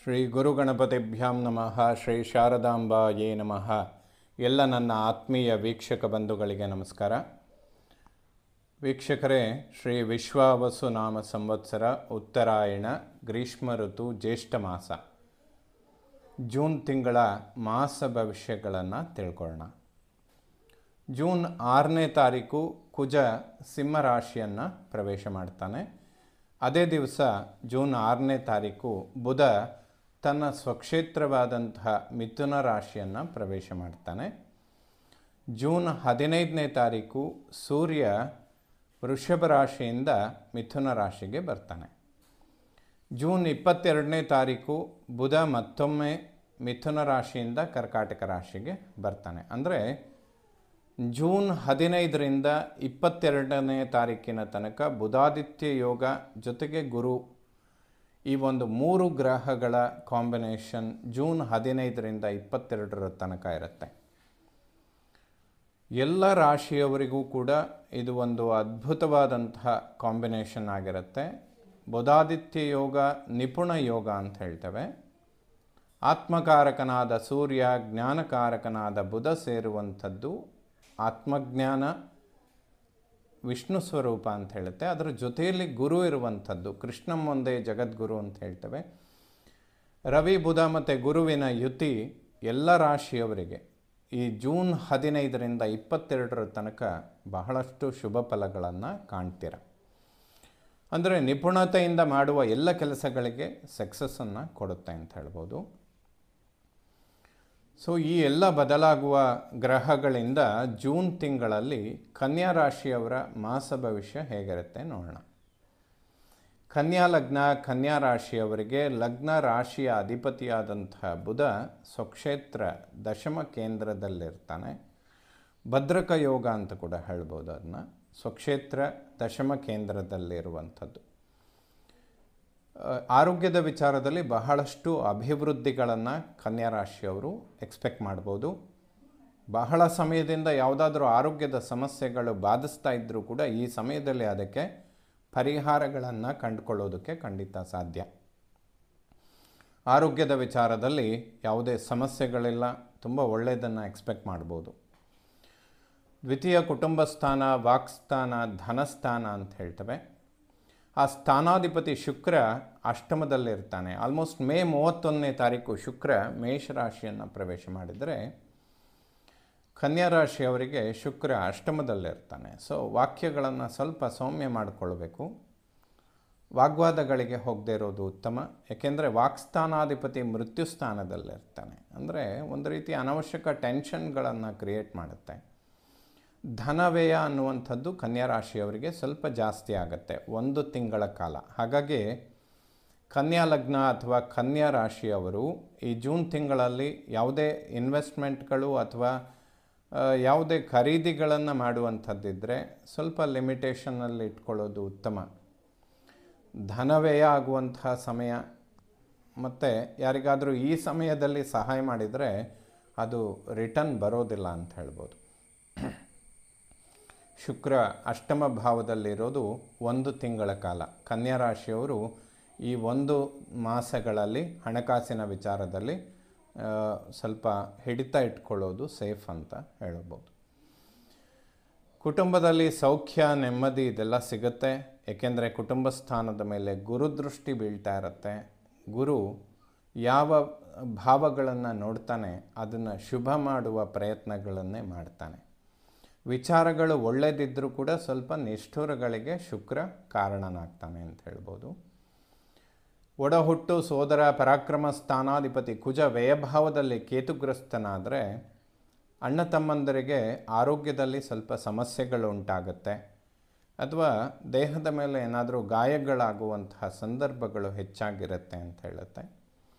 ಶ್ರೀ ಗುರುಗಣಪತಿಭ್ಯಾಂ ನಮಃ. ಶ್ರೀ ಶಾರದಾಂಬಾಯೇ ನಮಃ. ಎಲ್ಲ ನನ್ನ ಆತ್ಮೀಯ ವೀಕ್ಷಕ ಬಂಧುಗಳಿಗೆ ನಮಸ್ಕಾರ. ವೀಕ್ಷಕರೇ, ಶ್ರೀ ವಿಶ್ವಾವಸು ನಾಮ ಸಂವತ್ಸರ ಉತ್ತರಾಯಣ ಗ್ರೀಷ್ಮ ಋತು ಜ್ಯೇಷ್ಠ ಮಾಸ ಜೂನ್ ತಿಂಗಳ ಮಾಸ ಭವಿಷ್ಯಗಳನ್ನು ತಿಳ್ಕೊಳ್ಳೋಣ. ಜೂನ್ 6ನೇ ತಾರೀಕು ಕುಜ ಸಿಂಹ ರಾಶಿಯನ್ನು ಪ್ರವೇಶ ಮಾಡ್ತಾನೆ. ಅದೇ ದಿವಸ ಜೂನ್ 6ನೇ ತಾರೀಕು ಬುಧ ತನ್ನ ಸ್ವಕ್ಷೇತ್ರವಾದಂತಹ ಮಿಥುನ ರಾಶಿಯನ್ನು ಪ್ರವೇಶ ಮಾಡ್ತಾನೆ. ಜೂನ್ 15ನೇ ತಾರೀಕು ಸೂರ್ಯ ವೃಷಭ ರಾಶಿಯಿಂದ ಮಿಥುನ ರಾಶಿಗೆ ಬರ್ತಾನೆ. ಜೂನ್ 22ನೇ ತಾರೀಕು ಬುಧ ಮತ್ತೊಮ್ಮೆ ಮಿಥುನ ರಾಶಿಯಿಂದ ಕರ್ಕಾಟಕ ರಾಶಿಗೆ ಬರ್ತಾನೆ. ಅಂದರೆ ಜೂನ್ 15ರಿಂದ 22ನೇ ತಾರೀಕಿನ ತನಕ ಬುಧಾದಿತ್ಯ ಯೋಗ ಜೊತೆಗೆ ಗುರು, ಈ ಒಂದು 3 ಗ್ರಹಗಳ ಕಾಂಬಿನೇಷನ್ ಜೂನ್ 15ರಿಂದ 22ರ ತನಕ ಇರುತ್ತೆ. ಎಲ್ಲ ರಾಶಿಯವರಿಗೂ ಕೂಡ ಇದು ಒಂದು ಅದ್ಭುತವಾದಂತಹ ಕಾಂಬಿನೇಷನ್ ಆಗಿರುತ್ತೆ. ಬುಧಾದಿತ್ಯ ಯೋಗ ನಿಪುಣ ಯೋಗ ಅಂತ ಹೇಳ್ತೇವೆ. ಆತ್ಮಕಾರಕನಾದ ಸೂರ್ಯ, ಜ್ಞಾನಕಾರಕನಾದ ಬುಧ ಸೇರುವಂಥದ್ದು ಆತ್ಮಜ್ಞಾನ, ವಿಷ್ಣು ಸ್ವರೂಪ ಅಂತ ಹೇಳುತ್ತೆ. ಅದರ ಜೊತೆಯಲ್ಲಿ ಗುರು ಇರುವಂಥದ್ದು, ಕೃಷ್ಣಂ ಒಂದೇ ಜಗದ್ಗುರು ಅಂತ ಹೇಳ್ತೇವೆ. ರವಿ, ಬುಧ ಮತ್ತು ಗುರುವಿನ ಯುತಿ ಎಲ್ಲ ರಾಶಿಯವರಿಗೆ ಈ ಜೂನ್ 15ರಿಂದ 22ರ ತನಕ ಬಹಳಷ್ಟು ಶುಭ ಫಲಗಳನ್ನು ಕಾಣ್ತೀರ. ಅಂದರೆ ನಿಪುಣತೆಯಿಂದ ಮಾಡುವ ಎಲ್ಲ ಕೆಲಸಗಳಿಗೆ ಸಕ್ಸಸ್ಸನ್ನು ಕೊಡುತ್ತೆ ಅಂತ ಹೇಳ್ಬೋದು. ಸೊ ಈ ಎಲ್ಲ ಬದಲಾಗುವ ಗ್ರಹಗಳಿಂದ ಜೂನ್ ತಿಂಗಳಲ್ಲಿ ಕನ್ಯಾ ರಾಶಿಯವರ ಮಾಸ ಭವಿಷ್ಯ ಹೇಗಿರುತ್ತೆ ನೋಡೋಣ. ಕನ್ಯಾ ಲಗ್ನ, ಕನ್ಯಾ ರಾಶಿಯವರಿಗೆ ಲಗ್ನ ರಾಶಿಯ ಅಧಿಪತಿಯಾದಂತಹ ಬುಧ ಸ್ವಕ್ಷೇತ್ರ ದಶಮ ಕೇಂದ್ರದಲ್ಲಿರ್ತಾನೆ. ಭದ್ರಕ ಯೋಗ ಅಂತ ಕೂಡ ಹೇಳ್ಬೋದು. ಅದನ್ನು ಸ್ವಕ್ಷೇತ್ರ ದಶಮ ಕೇಂದ್ರದಲ್ಲಿರುವಂಥದ್ದು ಆರೋಗ್ಯದ ವಿಚಾರದಲ್ಲಿ ಬಹಳಷ್ಟು ಅಭಿವೃದ್ಧಿಗಳನ್ನು ಕನ್ಯಾ ರಾಶಿಯವರು ಎಕ್ಸ್ಪೆಕ್ಟ್ ಮಾಡ್ಬೋದು. ಬಹಳ ಸಮಯದಿಂದ ಯಾವುದಾದ್ರೂ ಆರೋಗ್ಯದ ಸಮಸ್ಯೆಗಳು ಬಾಧಿಸ್ತಾ ಇದ್ದರೂ ಕೂಡ ಈ ಸಮಯದಲ್ಲಿ ಅದಕ್ಕೆ ಪರಿಹಾರಗಳನ್ನು ಕಂಡುಕೊಳ್ಳೋದಕ್ಕೆ ಖಂಡಿತ ಸಾಧ್ಯ. ಆರೋಗ್ಯದ ವಿಚಾರದಲ್ಲಿ ಯಾವುದೇ ಸಮಸ್ಯೆಗಳಿಲ್ಲ, ತುಂಬ ಒಳ್ಳೆಯದನ್ನು ಎಕ್ಸ್ಪೆಕ್ಟ್ ಮಾಡ್ಬೋದು. ದ್ವಿತೀಯ ಕುಟುಂಬ ಸ್ಥಾನ, ವಾಕ್ಸ್ಥಾನ, ಧನಸ್ಥಾನ ಅಂತ ಹೇಳ್ತೇವೆ. ಆ ಸ್ಥಾನಾಧಿಪತಿ ಶುಕ್ರ ಅಷ್ಟಮದಲ್ಲಿರ್ತಾನೆ. ಆಲ್ಮೋಸ್ಟ್ ಮೇ 31ನೇ ತಾರೀಕು ಶುಕ್ರ ಮೇಷರಾಶಿಯನ್ನು ಪ್ರವೇಶ ಮಾಡಿದರೆ ಕನ್ಯಾ ರಾಶಿಯವರಿಗೆ ಶುಕ್ರ ಅಷ್ಟಮದಲ್ಲಿರ್ತಾನೆ. ಸೊ ವಾಕ್ಯಗಳನ್ನು ಸ್ವಲ್ಪ ಸೌಮ್ಯ ಮಾಡಿಕೊಳ್ಬೇಕು. ವಾಗ್ವಾದಗಳಿಗೆ ಹೋಗದೇ ಇರೋದು ಉತ್ತಮ. ಏಕೆಂದರೆ ವಾಕ್ಸ್ಥಾನಾಧಿಪತಿ ಮೃತ್ಯು ಸ್ಥಾನದಲ್ಲಿರ್ತಾನೆ. ಅಂದರೆ ಒಂದು ರೀತಿ ಅನವಶ್ಯಕ ಟೆನ್ಷನ್ಗಳನ್ನು ಕ್ರಿಯೇಟ್ ಮಾಡುತ್ತೆ. ಧನವ್ಯಯ ಅನ್ನುವಂಥದ್ದು ಕನ್ಯಾ ರಾಶಿಯವರಿಗೆ ಸ್ವಲ್ಪ ಜಾಸ್ತಿ ಆಗುತ್ತೆ 1 ತಿಂಗಳ ಕಾಲ. ಹಾಗಾಗಿ ಕನ್ಯಾ ಲಗ್ನ ಅಥವಾ ಕನ್ಯಾ ರಾಶಿಯವರು ಈ ಜೂನ್ ತಿಂಗಳಲ್ಲಿ ಯಾವುದೇ ಇನ್ವೆಸ್ಟ್ಮೆಂಟ್ಗಳು ಅಥವಾ ಯಾವುದೇ ಖರೀದಿಗಳನ್ನು ಮಾಡುವಂಥದ್ದಿದ್ದರೆ ಸ್ವಲ್ಪ ಲಿಮಿಟೇಷನ್ನಲ್ಲಿ ಇಟ್ಕೊಳ್ಳೋದು ಉತ್ತಮ. ಧನವ್ಯಯ ಆಗುವಂತಹ ಸಮಯ, ಮತ್ತು ಯಾರಿಗಾದರೂ ಈ ಸಮಯದಲ್ಲಿ ಸಹಾಯ ಮಾಡಿದರೆ ಅದು ರಿಟರ್ನ್ ಬರೋದಿಲ್ಲ ಅಂತ ಹೇಳ್ಬೋದು. ಶುಕ್ರ ಅಷ್ಟಮ ಭಾವದಲ್ಲಿರೋದು 1 ತಿಂಗಳ ಕಾಲ. ಕನ್ಯಾ ರಾಶಿಯವರು ಈ 1 ಮಾಸಗಳಲ್ಲಿ ಹಣಕಾಸಿನ ವಿಚಾರದಲ್ಲಿ ಸ್ವಲ್ಪ ಹಿಡಿತ ಇಟ್ಕೊಳ್ಳೋದು ಸೇಫ್ ಅಂತ ಹೇಳ್ಬೋದು. ಕುಟುಂಬದಲ್ಲಿ ಸೌಖ್ಯ, ನೆಮ್ಮದಿ ಇದೆಲ್ಲ ಸಿಗುತ್ತೆ. ಏಕೆಂದರೆ ಕುಟುಂಬ ಸ್ಥಾನದ ಮೇಲೆ ಗುರುದೃಷ್ಟಿ ಬೀಳ್ತಾ ಇರುತ್ತೆ. ಗುರು ಯಾವ ಭಾವಗಳನ್ನು ನೋಡ್ತಾನೆ ಅದನ್ನು ಶುಭ ಮಾಡುವ ಪ್ರಯತ್ನಗಳನ್ನೇ ಮಾಡ್ತಾನೆ. ವಿಚಾರಗಳು ಒಳ್ಳೆಯದಿದ್ದರೂ ಕೂಡ ಸ್ವಲ್ಪ ನಿಷ್ಠುರಗಳಿಗೆ ಶುಕ್ರ ಕಾರಣನಾಗ್ತಾನೆ ಅಂತ ಹೇಳ್ಬೋದು. ಒಡಹುಟ್ಟು ಸೋದರ ಪರಾಕ್ರಮ ಸ್ಥಾನಾಧಿಪತಿ ಕುಜ ವ್ಯಯಭಾವದಲ್ಲಿ ಕೇತುಗ್ರಸ್ತನಾದರೆ ಅಣ್ಣ ತಮ್ಮಂದರಿಗೆ ಆರೋಗ್ಯದಲ್ಲಿ ಸ್ವಲ್ಪ ಸಮಸ್ಯೆಗಳು ಉಂಟಾಗುತ್ತೆ. ಅಥವಾ ದೇಹದ ಮೇಲೆ ಏನಾದರೂ ಗಾಯಗಳಾಗುವಂತಹ ಸಂದರ್ಭಗಳು ಹೆಚ್ಚಾಗಿರುತ್ತೆ ಅಂತ ಹೇಳುತ್ತೆ.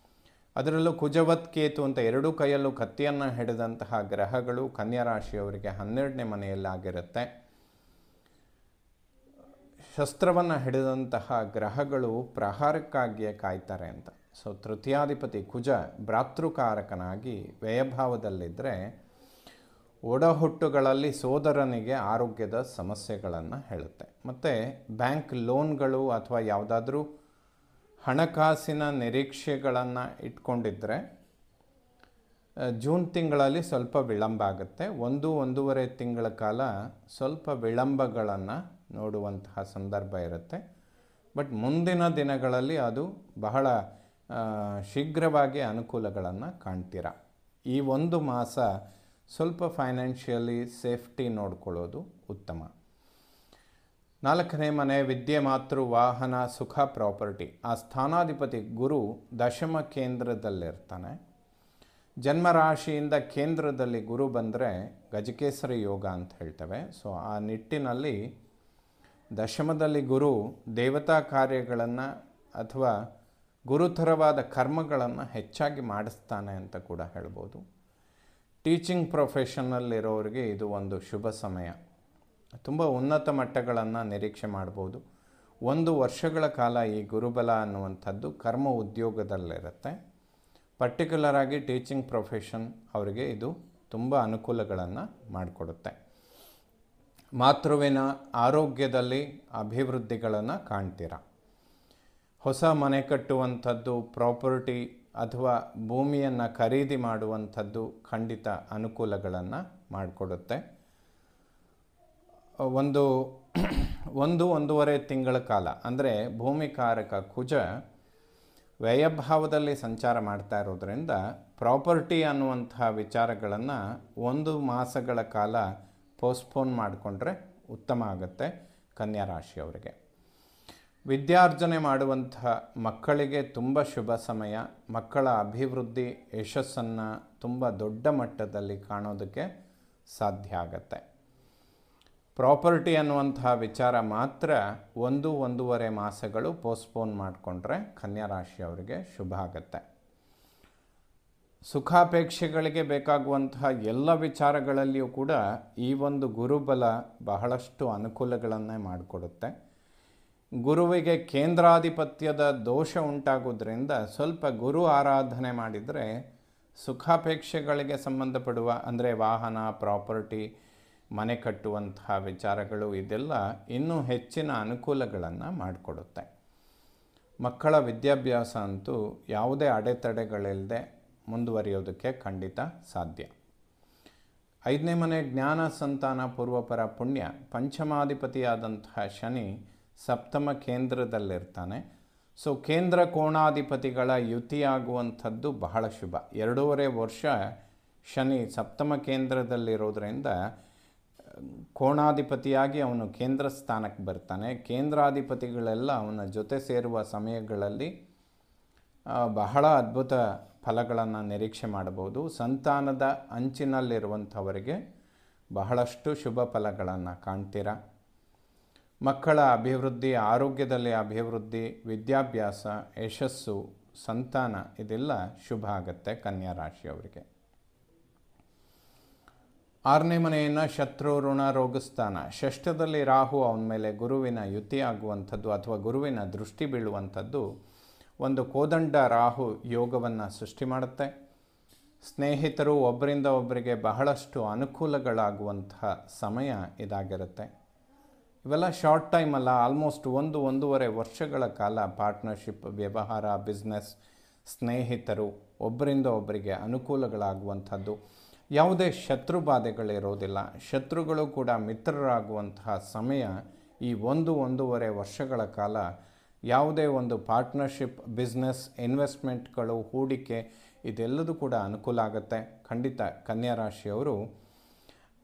ಅದರಲ್ಲೂ ಕುಜವತ್ ಕೇತು ಅಂತ 2 ಕೈಯಲ್ಲೂ ಕತ್ತಿಯನ್ನು ಹಿಡಿದಂತಹ ಗ್ರಹಗಳು ಕನ್ಯಾ ರಾಶಿಯವರಿಗೆ 12ನೇ ಮನೆಯಲ್ಲಾಗಿರುತ್ತೆ. ಶಸ್ತ್ರವನ್ನು ಹಿಡಿದಂತಹ ಗ್ರಹಗಳು ಪ್ರಹಾರಕ್ಕಾಗಿಯೇ ಕಾಯ್ತಾರೆ ಅಂತ. ಸೊ ತೃತೀಯಾಧಿಪತಿ ಕುಜ ಭ್ರಾತೃಕಾರಕನಾಗಿ ವ್ಯಯಭಾವದಲ್ಲಿದ್ದರೆ ಒಡಹುಟ್ಟುಗಳಲ್ಲಿ ಸೋದರನಿಗೆ ಆರೋಗ್ಯದ ಸಮಸ್ಯೆಗಳನ್ನು ಹೇಳುತ್ತೆ. ಮತ್ತು ಬ್ಯಾಂಕ್ ಲೋನ್ಗಳು ಅಥವಾ ಯಾವುದಾದ್ರೂ ಹಣಕಾಸಿನ ನಿರೀಕ್ಷೆಗಳನ್ನು ಇಟ್ಕೊಂಡಿದ್ದರೆ ಜೂನ್ ತಿಂಗಳಲ್ಲಿ ಸ್ವಲ್ಪ ವಿಳಂಬ ಆಗುತ್ತೆ. 1-1.5 ತಿಂಗಳ ಕಾಲ ಸ್ವಲ್ಪ ವಿಳಂಬಗಳನ್ನು ನೋಡುವಂತಹ ಸಂದರ್ಭ ಇರುತ್ತೆ. ಬಟ್ ಮುಂದಿನ ದಿನಗಳಲ್ಲಿ ಅದು ಬಹಳ ಶೀಘ್ರವಾಗಿ ಅನುಕೂಲಗಳನ್ನು ಕಾಣ್ತೀರ. ಈ ಒಂದು ಮಾಸ ಸ್ವಲ್ಪ ಫೈನಾನ್ಷಿಯಲಿ ಸೇಫ್ಟಿ ನೋಡ್ಕೊಳ್ಳೋದು ಉತ್ತಮ. 4ನೇ ಮನೆ ವಿದ್ಯೆ, ಮಾತೃ, ವಾಹನ, ಸುಖ, ಪ್ರಾಪರ್ಟಿ. ಆ ಸ್ಥಾನಾಧಿಪತಿ ಗುರು ದಶಮ ಕೇಂದ್ರದಲ್ಲಿರ್ತಾನೆ. ಜನ್ಮರಾಶಿಯಿಂದ ಕೇಂದ್ರದಲ್ಲಿ ಗುರು ಬಂದರೆ ಗಜಕೇಸರಿ ಯೋಗ ಅಂತ ಹೇಳ್ತೇವೆ. ಸೊ ಆ ನಿಟ್ಟಿನಲ್ಲಿ ದಶಮದಲ್ಲಿ ಗುರು ದೇವತಾ ಕಾರ್ಯಗಳನ್ನು ಅಥವಾ ಗುರುತರವಾದ ಕರ್ಮಗಳನ್ನು ಹೆಚ್ಚಾಗಿ ಮಾಡಿಸ್ತಾನೆ ಅಂತ ಕೂಡ ಹೇಳ್ಬೋದು. ಟೀಚಿಂಗ್ ಪ್ರೊಫೆಷನ್ನಲ್ಲಿರೋರಿಗೆ ಇದು ಒಂದು ಶುಭ ಸಮಯ. ತುಂಬ ಉನ್ನತ ಮಟ್ಟಗಳನ್ನು ನಿರೀಕ್ಷೆ ಮಾಡ್ಬೋದು. 1 ವರ್ಷಗಳ ಕಾಲ ಈ ಗುರುಬಲ ಅನ್ನುವಂಥದ್ದು ಕರ್ಮ ಉದ್ಯೋಗದಲ್ಲಿರುತ್ತೆ. ಪರ್ಟಿಕ್ಯುಲರ್ ಆಗಿ ಟೀಚಿಂಗ್ ಪ್ರೊಫೆಷನ್ ಅವರಿಗೆ ಇದು ತುಂಬ ಅನುಕೂಲಗಳನ್ನು ಮಾಡಿಕೊಡುತ್ತೆ. ಮಾತೃವಿನ ಆರೋಗ್ಯದಲ್ಲಿ ಅಭಿವೃದ್ಧಿಗಳನ್ನು ಕಾಣ್ತೀರ. ಹೊಸ ಮನೆ ಕಟ್ಟುವಂಥದ್ದು, ಪ್ರಾಪರ್ಟಿ ಅಥವಾ ಭೂಮಿಯನ್ನು ಖರೀದಿ ಮಾಡುವಂಥದ್ದು ಖಂಡಿತ ಅನುಕೂಲಗಳನ್ನು ಮಾಡಿಕೊಡುತ್ತೆ. 1-1.5 ತಿಂಗಳ ಕಾಲ ಅಂದರೆ ಭೂಮಿಕಾರಕ ಕುಜ ವ್ಯಯಭಾವದಲ್ಲಿ ಸಂಚಾರ ಮಾಡ್ತಾ ಇರೋದ್ರಿಂದ ಪ್ರಾಪರ್ಟಿ ಅನ್ನುವಂತಹ ವಿಚಾರಗಳನ್ನು 1 ಮಾಸಗಳ ಕಾಲ ಪೋಸ್ಟ್ಪೋನ್ ಮಾಡಿಕೊಂಡ್ರೆ ಉತ್ತಮ ಆಗುತ್ತೆ ಕನ್ಯಾ ರಾಶಿಯವರಿಗೆ. ವಿದ್ಯಾರ್ಜನೆ ಮಾಡುವಂತಹ ಮಕ್ಕಳಿಗೆ ತುಂಬ ಶುಭ ಸಮಯ. ಮಕ್ಕಳ ಅಭಿವೃದ್ಧಿ ಯಶಸ್ಸನ್ನು ತುಂಬ ದೊಡ್ಡ ಮಟ್ಟದಲ್ಲಿ ಕಾಣೋದಕ್ಕೆ ಸಾಧ್ಯ ಆಗತ್ತೆ. ಪ್ರಾಪರ್ಟಿ ಅನ್ನುವಂತಹ ವಿಚಾರ ಮಾತ್ರ 1-1.5 ಮಾಸಗಳು ಪೋಸ್ಟ್ಪೋನ್ ಮಾಡಿಕೊಂಡ್ರೆ ಕನ್ಯಾ ರಾಶಿಯವರಿಗೆ ಶುಭ ಆಗುತ್ತೆ. ಸುಖಾಪೇಕ್ಷೆಗಳಿಗೆ ಬೇಕಾಗುವಂತಹ ಎಲ್ಲ ವಿಚಾರಗಳಲ್ಲಿಯೂ ಕೂಡ ಈ ಒಂದು ಗುರುಬಲ ಬಹಳಷ್ಟು ಅನುಕೂಲಗಳನ್ನೇ ಮಾಡಿಕೊಡುತ್ತೆ. ಗುರುವಿಗೆ ಕೇಂದ್ರಾಧಿಪತ್ಯದ ದೋಷ ಉಂಟಾಗೋದ್ರಿಂದ ಸ್ವಲ್ಪ ಗುರು ಆರಾಧನೆ ಮಾಡಿದರೆ ಸುಖಾಪೇಕ್ಷೆಗಳಿಗೆ ಸಂಬಂಧಪಡುವ ಅಂದರೆ ವಾಹನ, ಪ್ರಾಪರ್ಟಿ, ಮನೆ ಕಟ್ಟುವಂತಹ ವಿಚಾರಗಳು ಇದೆಲ್ಲ ಇನ್ನೂ ಹೆಚ್ಚಿನ ಅನುಕೂಲಗಳನ್ನು ಮಾಡಿಕೊಡುತ್ತೆ. ಮಕ್ಕಳ ವಿದ್ಯಾಭ್ಯಾಸ ಅಂತೂ ಯಾವುದೇ ಅಡೆತಡೆಗಳಿಲ್ಲದೆ ಮುಂದುವರಿಯೋದಕ್ಕೆ ಖಂಡಿತ ಸಾಧ್ಯ. 5ನೇ ಮನೆ ಜ್ಞಾನ, ಸಂತಾನ, ಪೂರ್ವಪರ ಪುಣ್ಯ. ಪಂಚಮಾಧಿಪತಿಯಾದಂತಹ ಶನಿ ಸಪ್ತಮ ಕೇಂದ್ರದಲ್ಲಿರ್ತಾನೆ. ಸೊ ಕೇಂದ್ರ ಕೋಣಾಧಿಪತಿಗಳ ಯುತಿಯಾಗುವಂಥದ್ದು ಬಹಳ ಶುಭ. 2.5 ವರ್ಷ ಶನಿ ಸಪ್ತಮ ಕೇಂದ್ರದಲ್ಲಿರೋದ್ರಿಂದ ಕೋಣಾಧಿಪತಿಯಾಗಿ ಅವನು ಕೇಂದ್ರ ಸ್ಥಾನಕ್ಕೆ ಬರ್ತಾನೆ. ಕೇಂದ್ರಾಧಿಪತಿಗಳೆಲ್ಲ ಅವನ ಜೊತೆ ಸೇರುವ ಸಮಯಗಳಲ್ಲಿ ಬಹಳ ಅದ್ಭುತ ಫಲಗಳನ್ನು ನಿರೀಕ್ಷೆ ಮಾಡಬಹುದು. ಸಂತಾನದ ಅಂಚಿನಲ್ಲಿರುವಂಥವರಿಗೆ ಬಹಳಷ್ಟು ಶುಭ ಫಲಗಳನ್ನು ಕಾಣ್ತೀರ. ಮಕ್ಕಳ ಅಭಿವೃದ್ಧಿ, ಆರೋಗ್ಯದಲ್ಲಿ ಅಭಿವೃದ್ಧಿ, ವಿದ್ಯಾಭ್ಯಾಸ, ಯಶಸ್ಸು, ಸಂತಾನ ಇದೆಲ್ಲ ಶುಭ ಆಗುತ್ತೆ ಕನ್ಯಾ ರಾಶಿಯವರಿಗೆ. 6ನೇ ಮನೆಯನ್ನು ಶತ್ರು, ಋಣ, ರೋಗಸ್ಥಾನ. 6ಠದಲ್ಲಿ ರಾಹು ಅವನ ಮೇಲೆ ಗುರುವಿನ ಯುತಿ ಆಗುವಂಥದ್ದು ಅಥವಾ ಗುರುವಿನ ದೃಷ್ಟಿ ಬೀಳುವಂಥದ್ದು ಒಂದು ಕೋದಂಡ ರಾಹು ಯೋಗವನ್ನು ಸೃಷ್ಟಿ ಮಾಡುತ್ತೆ. ಸ್ನೇಹಿತರು ಒಬ್ಬರಿಂದ ಒಬ್ಬರಿಗೆ ಬಹಳಷ್ಟು ಅನುಕೂಲಗಳಾಗುವಂತಹ ಸಮಯ ಇದಾಗಿರುತ್ತೆ. ಇವೆಲ್ಲ ಶಾರ್ಟ್ ಟೈಮ್ ಅಲ್ಲ, ಆಲ್ಮೋಸ್ಟ್ 1-1.5 ವರ್ಷಗಳ ಕಾಲ ಪಾರ್ಟ್ನರ್ಶಿಪ್, ವ್ಯವಹಾರ, ಬಿಸ್ನೆಸ್, ಸ್ನೇಹಿತರು ಒಬ್ಬರಿಂದ ಒಬ್ಬರಿಗೆ ಅನುಕೂಲಗಳಾಗುವಂಥದ್ದು. ಯಾವುದೇ ಶತ್ರು ಬಾಧೆಗಳಿರೋದಿಲ್ಲ. ಶತ್ರುಗಳು ಕೂಡ ಮಿತ್ರರಾಗುವಂತಹ ಸಮಯ ಈ 1-1.5 ವರ್ಷಗಳ ಕಾಲ. ಯಾವುದೇ ಒಂದು ಪಾರ್ಟ್ನರ್ಶಿಪ್, ಬಿಸ್ನೆಸ್, ಇನ್ವೆಸ್ಟ್ಮೆಂಟ್ಗಳು, ಹೂಡಿಕೆ ಇದೆಲ್ಲದೂ ಕೂಡ ಅನುಕೂಲ ಆಗುತ್ತೆ. ಖಂಡಿತ ಕನ್ಯಾ ರಾಶಿಯವರು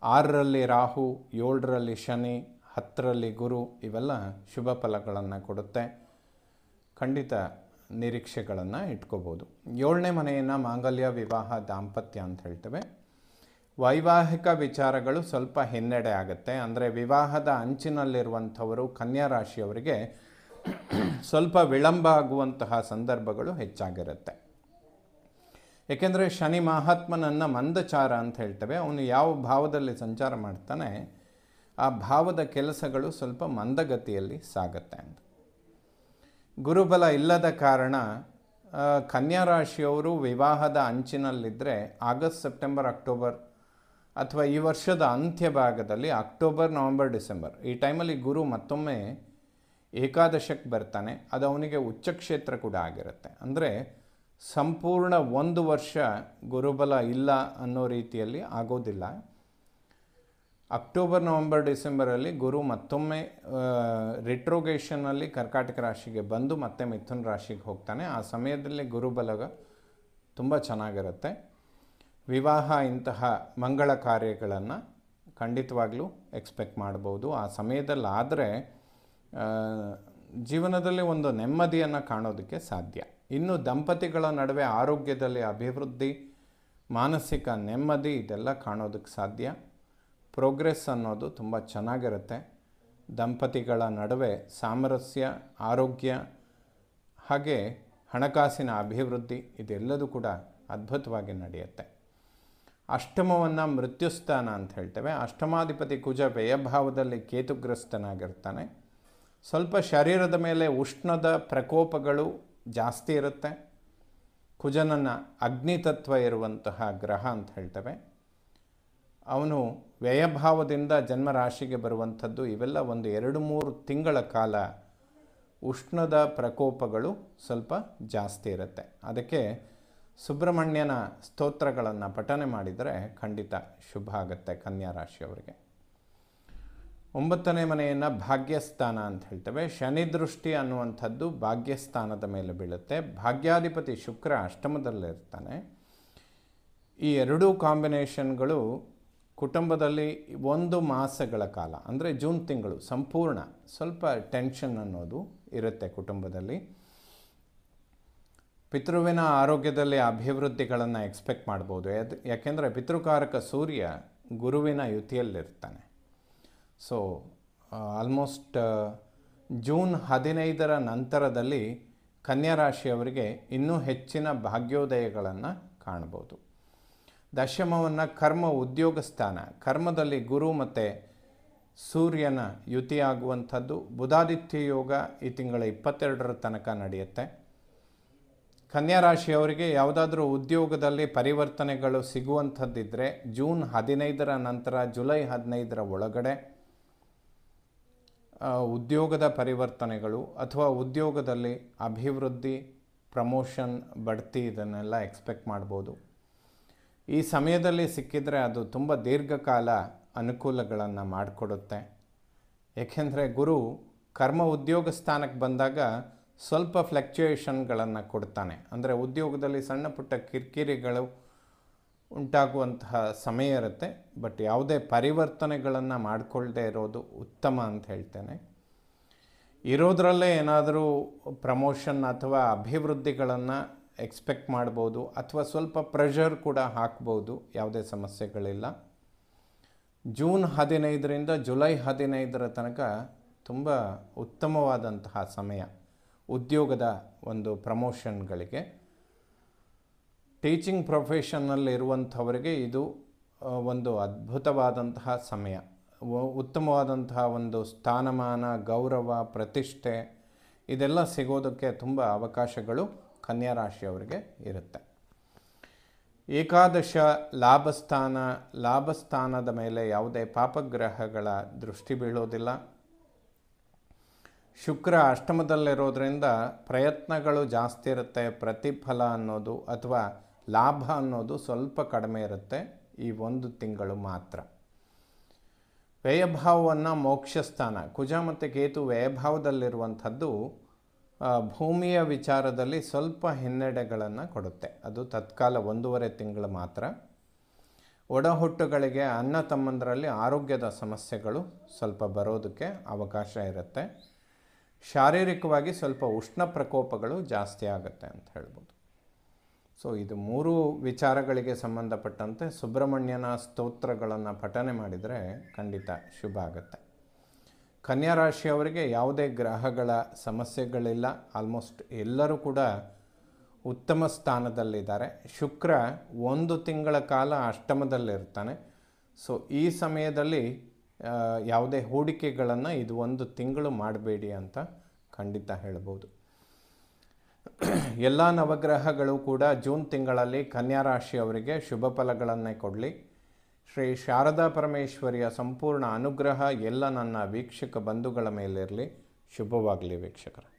6ರಲ್ಲಿ ರಾಹು, 7ರಲ್ಲಿ ಶನಿ, 10ರಲ್ಲಿ ಗುರು ಇವೆಲ್ಲ ಶುಭ ಫಲಗಳನ್ನು ಕೊಡುತ್ತೆ. ಖಂಡಿತ ನಿರೀಕ್ಷೆಗಳನ್ನು ಇಟ್ಕೋಬೋದು. 7ನೇ ಮನೆಯನ್ನು ಮಾಂಗಲ್ಯ, ವಿವಾಹ, ದಾಂಪತ್ಯ ಅಂತ ಹೇಳ್ತೇವೆ. ವೈವಾಹಿಕ ವಿಚಾರಗಳು ಸ್ವಲ್ಪ ಹಿನ್ನಡೆ ಆಗುತ್ತೆ. ಅಂದರೆ ವಿವಾಹದ ಅಂಚಿನಲ್ಲಿರುವಂಥವರು ಕನ್ಯಾ ರಾಶಿಯವರಿಗೆ ಸ್ವಲ್ಪ ವಿಳಂಬ ಆಗುವಂತಹ ಸಂದರ್ಭಗಳು ಹೆಚ್ಚಾಗಿರುತ್ತೆ. ಏಕೆಂದರೆ ಶನಿ ಮಹಾತ್ಮನನ್ನು ಮಂದಚಾರ ಅಂತ ಹೇಳ್ತೇವೆ. ಅವನು ಯಾವ ಭಾವದಲ್ಲಿ ಸಂಚಾರ ಮಾಡ್ತಾನೆ ಆ ಭಾವದ ಕೆಲಸಗಳು ಸ್ವಲ್ಪ ಮಂದಗತಿಯಲ್ಲಿ ಸಾಗುತ್ತೆ ಅಂತ. ಗುರುಬಲ ಇಲ್ಲದ ಕಾರಣ ಕನ್ಯಾ ರಾಶಿಯವರು ವಿವಾಹದ ಅಂಚಿನಲ್ಲಿದ್ದರೆ ಆಗಸ್ಟ್, ಸೆಪ್ಟೆಂಬರ್, ಅಕ್ಟೋಬರ್ ಅಥವಾ ಈ ವರ್ಷದ ಅಂತ್ಯ ಭಾಗದಲ್ಲಿ ಅಕ್ಟೋಬರ್, ನವಂಬರ್, ಡಿಸೆಂಬರ್ ಈ ಟೈಮಲ್ಲಿ ಗುರು ಮತ್ತೊಮ್ಮೆ ಏಕಾದಶಕ್ಕೆ ಬರ್ತಾನೆ, ಅದು ಅವನಿಗೆ ಉಚ್ಚಕ್ಷೇತ್ರ ಕೂಡ ಆಗಿರುತ್ತೆ. ಅಂದರೆ ಸಂಪೂರ್ಣ 1 ವರ್ಷ ಗುರುಬಲ ಇಲ್ಲ ಅನ್ನೋ ರೀತಿಯಲ್ಲಿ ಆಗೋದಿಲ್ಲ. ಅಕ್ಟೋಬರ್, ನವಂಬರ್, ಡಿಸೆಂಬರಲ್ಲಿ ಗುರು ಮತ್ತೊಮ್ಮೆ ರಿಟ್ರೋಗೇಷನಲ್ಲಿ ಕರ್ಕಾಟಕ ರಾಶಿಗೆ ಬಂದು ಮತ್ತೆ ಮಿಥುನ ರಾಶಿಗೆ ಹೋಗ್ತಾನೆ. ಆ ಸಮಯದಲ್ಲಿ ಗುರುಬಲ ತುಂಬ ಚೆನ್ನಾಗಿರುತ್ತೆ. ವಿವಾಹ ಇಂತಹ ಮಂಗಳ ಕಾರ್ಯಗಳನ್ನು ಖಂಡಿತವಾಗ್ಲೂ ಎಕ್ಸ್ಪೆಕ್ಟ್ ಮಾಡ್ಬೋದು. ಆ ಸಮಯದಲ್ಲಿ ಆದರೆ ಜೀವನದಲ್ಲಿ ಒಂದು ನೆಮ್ಮದಿಯನ್ನು ಕಾಣೋದಕ್ಕೆ ಸಾಧ್ಯ. ಇನ್ನು ದಂಪತಿಗಳ ನಡುವೆ ಆರೋಗ್ಯದಲ್ಲಿ ಅಭಿವೃದ್ಧಿ, ಮಾನಸಿಕ ನೆಮ್ಮದಿ ಇದೆಲ್ಲ ಕಾಣೋದಕ್ಕೆ ಸಾಧ್ಯ. ಪ್ರೋಗ್ರೆಸ್ ಅನ್ನೋದು ತುಂಬ ಚೆನ್ನಾಗಿರುತ್ತೆ. ದಂಪತಿಗಳ ನಡುವೆ ಸಾಮರಸ್ಯ, ಆರೋಗ್ಯ ಹಾಗೆ ಹಣಕಾಸಿನ ಅಭಿವೃದ್ಧಿ ಇದೆಲ್ಲದೂ ಕೂಡ ಅದ್ಭುತವಾಗಿ ನಡೆಯುತ್ತೆ. ಅಷ್ಟಮವನ್ನು ಮೃತ್ಯುಸ್ಥಾನ ಅಂತ ಹೇಳ್ತೇವೆ. ಅಷ್ಟಮಾಧಿಪತಿ ಕುಜ ವ್ಯಯಭಾವದಲ್ಲಿ ಕೇತುಗ್ರಸ್ತನಾಗಿರ್ತಾನೆ. ಸ್ವಲ್ಪ ಶರೀರದ ಮೇಲೆ ಉಷ್ಣದ ಪ್ರಕೋಪಗಳು ಜಾಸ್ತಿ ಇರುತ್ತೆ. ಕುಜನನ್ನು ಅಗ್ನಿತತ್ವ ಇರುವಂತಹ ಗ್ರಹ ಅಂತ ಹೇಳ್ತೇವೆ. ಅವನು ವ್ಯಯಭಾವದಿಂದ ಜನ್ಮರಾಶಿಗೆ ಬರುವಂಥದ್ದು. ಇವೆಲ್ಲ ಒಂದು 2-3 ತಿಂಗಳ ಕಾಲ ಉಷ್ಣದ ಪ್ರಕೋಪಗಳು ಸ್ವಲ್ಪ ಜಾಸ್ತಿ ಇರುತ್ತೆ. ಅದಕ್ಕೆ ಸುಬ್ರಹ್ಮಣ್ಯನ ಸ್ತೋತ್ರಗಳನ್ನು ಪಠನೆ ಮಾಡಿದರೆ ಖಂಡಿತ ಶುಭ ಆಗುತ್ತೆ ಕನ್ಯಾ ರಾಶಿಯವರಿಗೆ. 9ನೇ ಮನೆಯನ್ನು ಭಾಗ್ಯಸ್ಥಾನ ಅಂತ ಹೇಳ್ತೇವೆ. ಶನಿ ದೃಷ್ಟಿ ಅನ್ನುವಂಥದ್ದು ಭಾಗ್ಯಸ್ಥಾನದ ಮೇಲೆ ಬೀಳುತ್ತೆ. ಭಾಗ್ಯಾಧಿಪತಿ ಶುಕ್ರ ಅಷ್ಟಮದಲ್ಲಿರ್ತಾನೆ. ಈ ಎರಡೂ ಕಾಂಬಿನೇಷನ್ಗಳು ಕುಟುಂಬದಲ್ಲಿ 1 ಮಾಸಗಳ ಕಾಲ, ಅಂದರೆ ಜೂನ್ ತಿಂಗಳು ಸಂಪೂರ್ಣ ಸ್ವಲ್ಪ ಟೆನ್ಷನ್ ಅನ್ನೋದು ಇರುತ್ತೆ ಕುಟುಂಬದಲ್ಲಿ. ಪಿತೃವಿನ ಆರೋಗ್ಯದಲ್ಲಿ ಅಭಿವೃದ್ಧಿಗಳನ್ನು ಎಕ್ಸ್ಪೆಕ್ಟ್ ಮಾಡ್ಬೋದು. ಯಾಕೆಂದರೆ ಪಿತೃಕಾರಕ ಸೂರ್ಯ ಗುರುವಿನ ಯುತಿಯಲ್ಲಿರ್ತಾನೆ. ಸೊ ಆಲ್ಮೋಸ್ಟ್ ಜೂನ್ 15ರ ನಂತರದಲ್ಲಿ ಕನ್ಯಾ ರಾಶಿಯವರಿಗೆ ಇನ್ನೂ ಹೆಚ್ಚಿನ ಭಾಗ್ಯೋದಯಗಳನ್ನು ಕಾಣ್ಬೋದು. ದಶಮವನ್ನು ಕರ್ಮ ಉದ್ಯೋಗ ಸ್ಥಾನ, ಕರ್ಮದಲ್ಲಿ ಗುರು ಮತ್ತು ಸೂರ್ಯನ ಯುತಿಯಾಗುವಂಥದ್ದು. ಬುಧಾದಿತ್ಯ ಯೋಗ ಈ ತಿಂಗಳ 22ರ ತನಕ ನಡೆಯುತ್ತೆ. ಕನ್ಯಾ ರಾಶಿಯವರಿಗೆ ಯಾವುದಾದ್ರೂ ಉದ್ಯೋಗದಲ್ಲಿ ಪರಿವರ್ತನೆಗಳು ಸಿಗುವಂಥದ್ದಿದ್ದರೆ ಜೂನ್ 15ರ ನಂತರ ಜುಲೈ 15ರ ಒಳಗಡೆ ಉದ್ಯೋಗದ ಪರಿವರ್ತನೆಗಳು ಅಥವಾ ಉದ್ಯೋಗದಲ್ಲಿ ಅಭಿವೃದ್ಧಿ, ಪ್ರಮೋಷನ್, ಬಡ್ತಿ ಇದನ್ನೆಲ್ಲ ಎಕ್ಸ್ಪೆಕ್ಟ್ ಮಾಡ್ಬೋದು. ಈ ಸಮಯದಲ್ಲಿ ಸಿಕ್ಕಿದರೆ ಅದು ತುಂಬ ದೀರ್ಘಕಾಲ ಅನುಕೂಲಗಳನ್ನು ಮಾಡಿಕೊಡುತ್ತೆ. ಏಕೆಂದರೆ ಗುರು ಕರ್ಮ ಉದ್ಯೋಗ ಸ್ಥಾನಕ್ಕೆ ಬಂದಾಗ ಸ್ವಲ್ಪ ಫ್ಲಕ್ಚುಯೇಷನ್ಗಳನ್ನು ಕೊಡ್ತಾನೆ. ಅಂದರೆ ಉದ್ಯೋಗದಲ್ಲಿ ಸಣ್ಣ ಪುಟ್ಟ ಕಿರಿಕಿರಿಗಳು ಉಂಟಾಗುವಂತಹ ಸಮಯ ಇರುತ್ತೆ. ಬಟ್ ಯಾವುದೇ ಪರಿವರ್ತನೆಗಳನ್ನು ಮಾಡಿಕೊಳ್ಳದೆ ಇರೋದು ಉತ್ತಮ ಅಂತ ಹೇಳ್ತೇನೆ. ಇರೋದರಲ್ಲೇ ಏನಾದರೂ ಪ್ರಮೋಷನ್ ಅಥವಾ ಅಭಿವೃದ್ಧಿಗಳನ್ನು ಎಕ್ಸ್ಪೆಕ್ಟ್ ಮಾಡ್ಬೋದು, ಅಥವಾ ಸ್ವಲ್ಪ ಪ್ರೆಷರ್ ಕೂಡ ಹಾಕ್ಬೋದು. ಯಾವುದೇ ಸಮಸ್ಯೆಗಳಿಲ್ಲ. ಜೂನ್ 15ರಿಂದ ಜುಲೈ 15ರ ತನಕ ತುಂಬ ಉತ್ತಮವಾದಂತಹ ಸಮಯ ಉದ್ಯೋಗದ ಒಂದು ಪ್ರಮೋಷನ್ಗಳಿಗೆ. ಟೀಚಿಂಗ್ ಪ್ರೊಫೆಷನ್ನಲ್ಲಿರುವಂಥವರಿಗೆ ಇದು ಒಂದು ಅದ್ಭುತವಾದಂತಹ ಸಮಯ. ಉತ್ತಮವಾದಂತಹ ಒಂದು ಸ್ಥಾನಮಾನ, ಗೌರವ, ಪ್ರತಿಷ್ಠೆ ಇದೆಲ್ಲ ಸಿಗೋದಕ್ಕೆ ತುಂಬ ಅವಕಾಶಗಳು ಕನ್ಯಾ ರಾಶಿಯವರಿಗೆ ಇರುತ್ತೆ. ಏಕಾದಶ ಲಾಭಸ್ಥಾನದ ಮೇಲೆ ಯಾವುದೇ ಪಾಪಗ್ರಹಗಳ ದೃಷ್ಟಿ ಬೀಳೋದಿಲ್ಲ. ಶುಕ್ರ ಅಷ್ಟಮದಲ್ಲಿರೋದ್ರಿಂದ ಪ್ರಯತ್ನಗಳು ಜಾಸ್ತಿ ಇರುತ್ತೆ. ಪ್ರತಿಫಲ ಅನ್ನೋದು ಅಥವಾ ಲಾಭ ಅನ್ನೋದು ಸ್ವಲ್ಪ ಕಡಿಮೆ ಇರುತ್ತೆ ಈ 1 ತಿಂಗಳು ಮಾತ್ರ. ವ್ಯಯಭಾವವನ್ನು ಮೋಕ್ಷಸ್ಥಾನ, ಕುಜ ಮತ್ತು ಕೇತು ವ್ಯಯಭಾವದಲ್ಲಿರುವಂಥದ್ದು ಭೂಮಿಯ ವಿಚಾರದಲ್ಲಿ ಸ್ವಲ್ಪ ಹಿನ್ನಡೆಗಳನ್ನು ಕೊಡುತ್ತೆ. ಅದು ತತ್ಕಾಲ 1.5 ತಿಂಗಳು ಮಾತ್ರ. ಒಡಹುಟ್ಟುಗಳಿಗೆ, ಅಣ್ಣ ತಮ್ಮಂದರಲ್ಲಿ ಆರೋಗ್ಯದ ಸಮಸ್ಯೆಗಳು ಸ್ವಲ್ಪ ಬರೋದಕ್ಕೆ ಅವಕಾಶ ಇರುತ್ತೆ. ಶಾರೀರಿಕವಾಗಿ ಸ್ವಲ್ಪ ಉಷ್ಣ ಪ್ರಕೋಪಗಳು ಜಾಸ್ತಿ ಆಗುತ್ತೆ ಅಂತ ಹೇಳ್ಬೋದು. ಸೊ ಇದು 3 ವಿಚಾರಗಳಿಗೆ ಸಂಬಂಧಪಟ್ಟಂತೆ ಸುಬ್ರಹ್ಮಣ್ಯನ ಸ್ತೋತ್ರಗಳನ್ನು ಪಠನೆ ಮಾಡಿದರೆ ಖಂಡಿತ ಶುಭ ಆಗುತ್ತೆ. ಕನ್ಯಾ ರಾಶಿಯವರಿಗೆ ಯಾವುದೇ ಗ್ರಹಗಳ ಸಮಸ್ಯೆಗಳಿಲ್ಲ. ಆಲ್ಮೋಸ್ಟ್ ಎಲ್ಲರೂ ಕೂಡ ಉತ್ತಮ ಸ್ಥಾನದಲ್ಲಿದ್ದಾರೆ. ಶುಕ್ರ 1 ತಿಂಗಳ ಕಾಲ ಅಷ್ಟಮದಲ್ಲಿರ್ತಾನೆ. ಸೊ ಈ ಸಮಯದಲ್ಲಿ ಯಾವುದೇ ಹೂಡಿಕೆಗಳನ್ನು ಇದು 1 ತಿಂಗಳು ಮಾಡಬೇಡಿ ಅಂತ ಖಂಡಿತ ಹೇಳ್ಬೋದು. ಎಲ್ಲ ನವಗ್ರಹಗಳು ಕೂಡ ಜೂನ್ ತಿಂಗಳಲ್ಲಿ ಕನ್ಯಾ ರಾಶಿಯವರಿಗೆ ಶುಭ ಫಲಗಳನ್ನೇ ಕೊಡಲಿ. ಶ್ರೀ ಶಾರದಾ ಪರಮೇಶ್ವರಿಯ ಸಂಪೂರ್ಣ ಅನುಗ್ರಹ ಎಲ್ಲ ನನ್ನ ವೀಕ್ಷಕ ಬಂಧುಗಳ ಮೇಲಿರಲಿ. ಶುಭವಾಗಲಿ ವೀಕ್ಷಕರೇ.